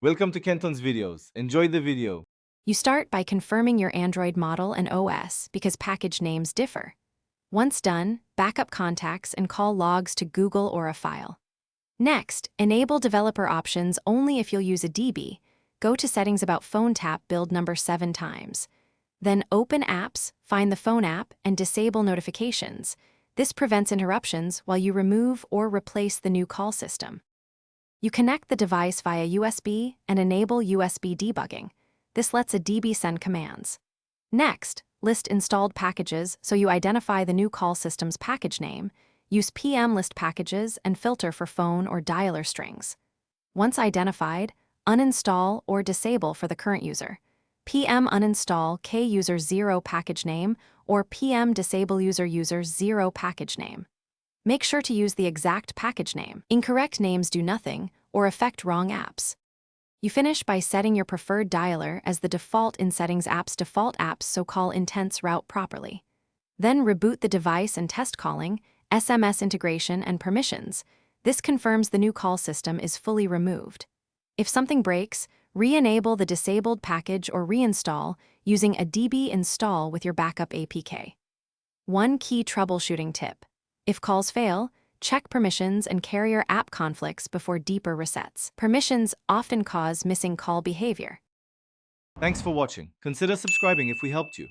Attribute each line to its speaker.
Speaker 1: Welcome to Kenton's videos. Enjoy the video.
Speaker 2: You start by confirming your Android model and OS because package names differ. Once done, backup contacts and call logs to Google or a file. Next, enable developer options only if you'll use a DB. Go to Settings about Phone Tap build number 7 times. Then open Apps, find the phone app, and disable notifications. This prevents interruptions while you remove or replace the new call system. You connect the device via USB and enable USB debugging. This lets a DB send commands. Next, list installed packages so you identify the new call system's package name. Use PM list packages and filter for phone or dialer strings. Once identified, uninstall or disable for the current user. PM uninstall k-user 0 package name or PM disable user 0 package name. Make sure to use the exact package name. Incorrect names do nothing or affect wrong apps. You finish by setting your preferred dialer as the default in Settings app's default apps so call intents route properly. Then reboot the device and test calling, SMS integration, and permissions. This confirms the new call system is fully removed. If something breaks, re-enable the disabled package or reinstall using a DB install with your backup APK. One key troubleshooting tip. If calls fail, check permissions and carrier app conflicts before deeper resets. Permissions often cause missing call behavior.
Speaker 1: Thanks for watching. Consider subscribing if we helped you.